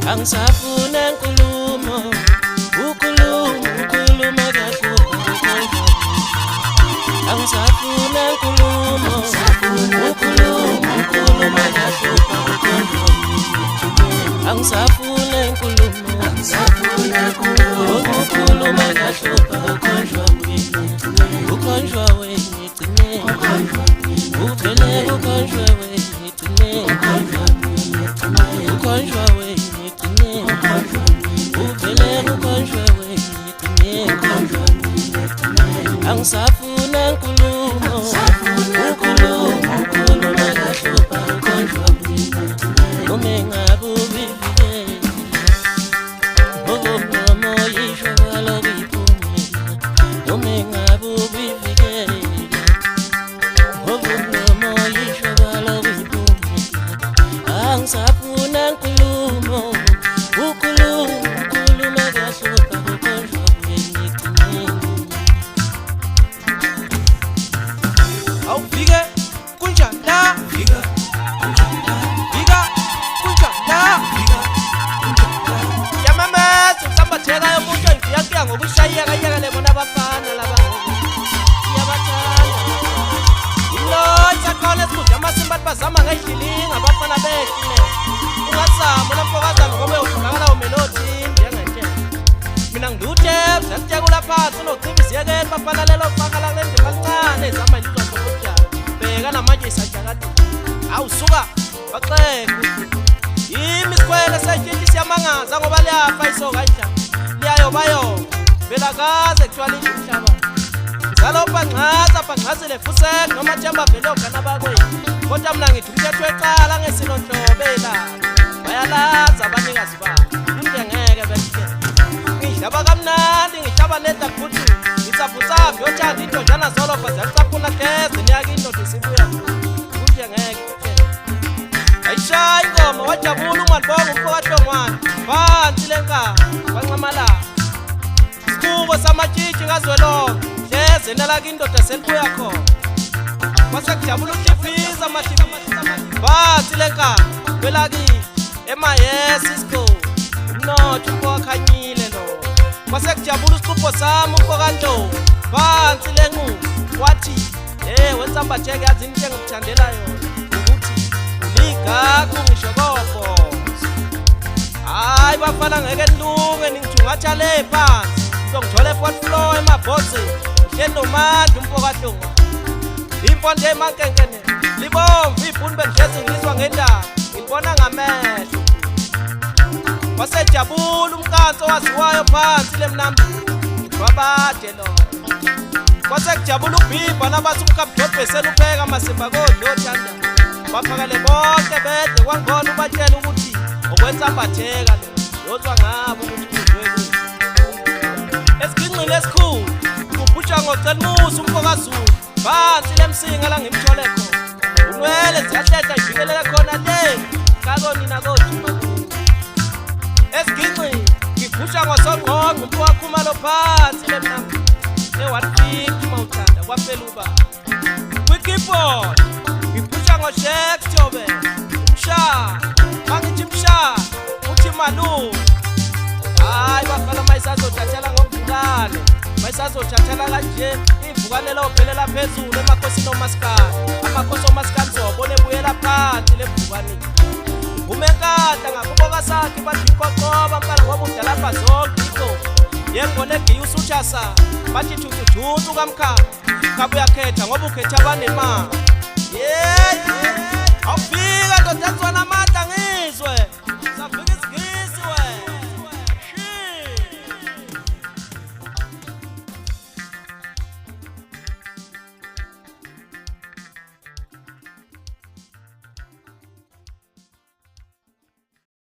Angisafuna nkulumo, ukhuluma kahlupha. Angisafuna nkulumo, ukhuluma kahlupha. Angisafuna nkulumo, ukhuluma kahlupha. Ukhonjwa wena igcine, uvele ukhonjwa wena igcine. Ukhonjwa wena igcine, uvele ukhonjwa wena igcine. Angisafuna nkulumo, ukhuluma kahlupha. Noma ngabe ubivikele, ngoba yisho balokuyiphumela. Noma ngabe ubivikele, ngoba yisho balokuyiphumela. Angisafuna nkulumo, ukhuluma kahlupha. Ukhonjwa wena igcine. Awufike kunjani la? Fika kunjani la? Yamameza usambatheka yomuntu engiyakuya ngokushayeka yekele bona abafana laba ngoku. Siyabathanda. Yilo isakhona esikhundla amasimba bazama ngayidlilinga abafana behle. Ungazama nomfokazana ngoba uyotholakala umelodi njengentshela. Mina ngidute uzakutyekula phansi unocimba isiyekela bafana lelo fakala kule ndima kancane ezama ilizwa ngokujala. Bheka namanje isajakade. Awusuka baxeke. Yimi isikwele sentshintshi siyamangaza ngoba liyafa iso kanjani. Liyayobayo. Phela kaze kuthiwa lidla umhlaba. Ngizalo bhanqazile fusek noma themba vele ogana bakwethu. Kodwa mina ngithi umthetho weqala ngesilonhlobela. Bayalaza abanikazi babo. Into ngeke bethe. Ngihlaba kamnandi ngihlaba neda futhi. Ngitsaputsapi yothanda indodana zolopha ziyacaphuna geze niyakindodi sibuya. Into ngeke bethe. Ayishaya ingoma wajabula ungalibonga umfokahlongwane. Phansi lenkaba kwanqamalala. Isikubo samatshitshi ngazwelonke. Hleze nalaka indoda selibuya khona. Kwasekujabula ukufisa mathipa. Phansi lenkaba kwelakini emayesi isikole. Umnotho umfokakhanyile lo. Kwasekujabula isixubho sami umfokanto. Phansi lenqubo wathi wenza mbatheke yazi into engikuthandela yona. Gaku ngisho kopho. Hayi bafana ngeke nilunge ningithungatha le phansi. Ngizongithola e4th floor emabhoxi. Ngendo manje umfokahlungu. Impondo emankenkene. Libomvu ibhunu benhlezi ngizwa ngendaba. Ngibona ngamehlo. Wasejabula umkanso waziwayo phansi lemnambi. Wabade lo. Kwasekujabula ubhibha nabathi umkhabudobhesela upheka masimba kodwa othanda. Baphakale bonke bede kwangona ubatshela ukuthi okwenza mbatheka lo yozwa ngabo ukuthi kuzwe kuthi esigingqini esikhulu ubhutsha ngocelimusa umfokazulu phansi lemsinga la ngimthole khona unwele ziyahlehla ivikelele khona le kako nina kodwa esigingqini ngibhutsha ngosongqongqo umfokakhuma lo phansi lemnambi e150 mawuthanda kwaphela uba kwi-keyboard ngoshek Jobe umsha mangithi msha uthi malu hayi bafana mayisazothathela ngomvukane mayisazothathela kanje ivukane lophelela phezulu emakhosini omaskani amakhosi omaskani zobone buyela phansi levukane umenkanda ngakuboka sakhe bathi qoqoba mfana ngoba udala lapha zonke iko yengone giyusuthasa bathi thuthu kamkhaya kabuya khetha ngoba ukhetha abanemali